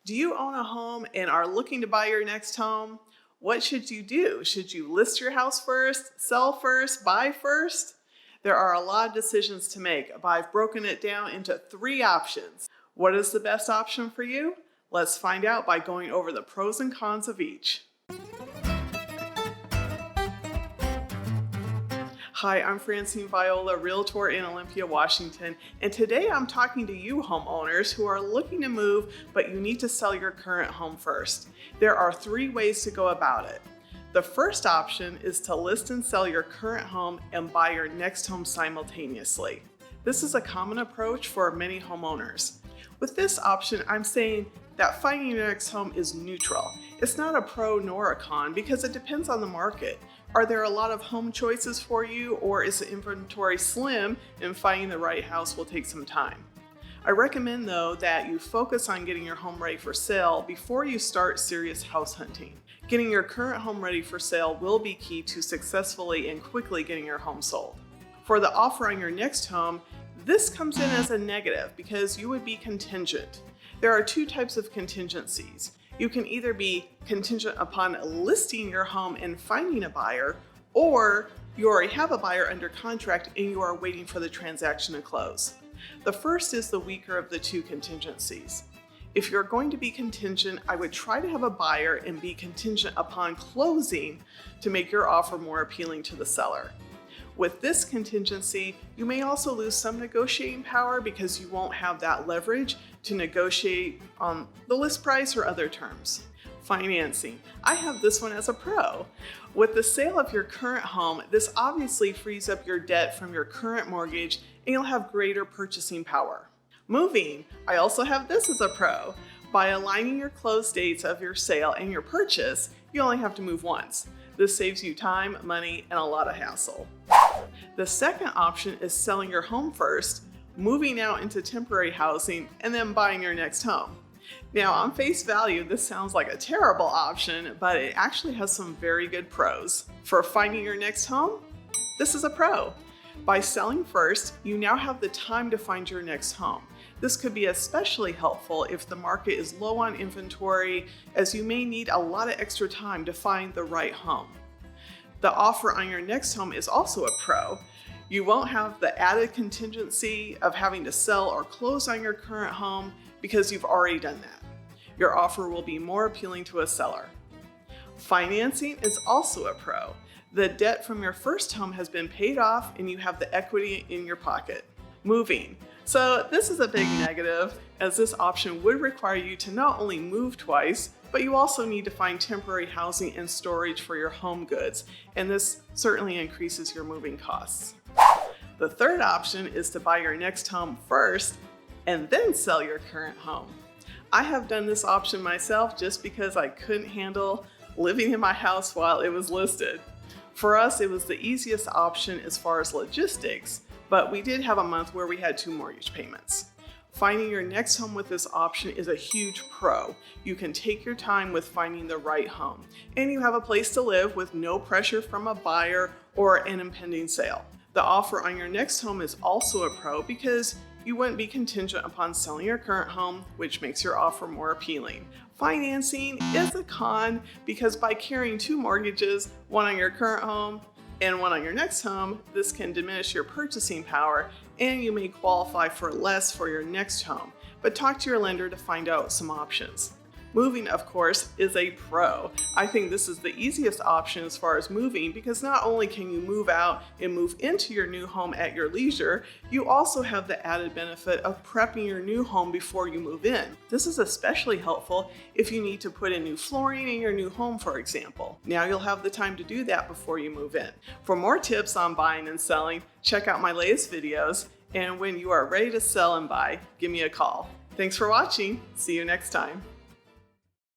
Do you own a home and are looking to buy your next home? What should you do? Should you list your house first, sell first, buy first? There are a lot of decisions to make, but I've broken it down into 3 options. What is the best option for you? Let's find out by going over the pros and cons of each. Hi, I'm Francine Viola, Realtor in Olympia, Washington, and today I'm talking to you homeowners who are looking to move, but you need to sell your current home first. There are 3 ways to go about it. The first option is to list and sell your current home and buy your next home simultaneously. This is a common approach for many homeowners. With this option, I'm saying that finding your next home is neutral. It's not a pro nor a con because it depends on the market. Are there a lot of home choices for you, or is the inventory slim and finding the right house will take some time? I recommend though that you focus on getting your home ready for sale before you start serious house hunting. Getting your current home ready for sale will be key to successfully and quickly getting your home sold. For the offer on your next home, this comes in as a negative because you would be contingent. There are 2 types of contingencies. You can either be contingent upon listing your home and finding a buyer, or you already have a buyer under contract and you are waiting for the transaction to close. The first is the weaker of the 2 contingencies. If you're going to be contingent, I would try to have a buyer and be contingent upon closing to make your offer more appealing to the seller. With this contingency, you may also lose some negotiating power because you won't have that leverage to negotiate on the list price or other terms. Financing. I have this one as a pro. With the sale of your current home, this obviously frees up your debt from your current mortgage and you'll have greater purchasing power. Moving. I also have this as a pro. By aligning your close dates of your sale and your purchase, you only have to move once. This saves you time, money, and a lot of hassle. The second option is selling your home first, moving out into temporary housing, and then buying your next home. Now, on face value, this sounds like a terrible option, but it actually has some very good pros. For finding your next home, this is a pro. By selling first, you now have the time to find your next home. This could be especially helpful if the market is low on inventory, as you may need a lot of extra time to find the right home. The offer on your next home is also a pro. You won't have the added contingency of having to sell or close on your current home because you've already done that. Your offer will be more appealing to a seller. Financing is also a pro. The debt from your first home has been paid off and you have the equity in your pocket. Moving. So this is a big negative, as this option would require you to not only move twice, but you also need to find temporary housing and storage for your home goods, and this certainly increases your moving costs. The third option is to buy your next home first and then sell your current home. I have done this option myself just because I couldn't handle living in my house while it was listed. For us, it was the easiest option as far as logistics, but we did have a month where we had 2 mortgage payments. Finding your next home with this option is a huge pro. You can take your time with finding the right home, and you have a place to live with no pressure from a buyer or an impending sale. The offer on your next home is also a pro because you wouldn't be contingent upon selling your current home, which makes your offer more appealing. Financing is a con because by carrying 2 mortgages, one on your current home and one on your next home, this can diminish your purchasing power and you may qualify for less for your next home. But talk to your lender to find out some options. Moving, of course, is a pro. I think this is the easiest option as far as moving because not only can you move out and move into your new home at your leisure, you also have the added benefit of prepping your new home before you move in. This is especially helpful if you need to put in new flooring in your new home, for example. Now you'll have the time to do that before you move in. For more tips on buying and selling, check out my latest videos, and when you are ready to sell and buy, give me a call. Thanks for watching. See you next time.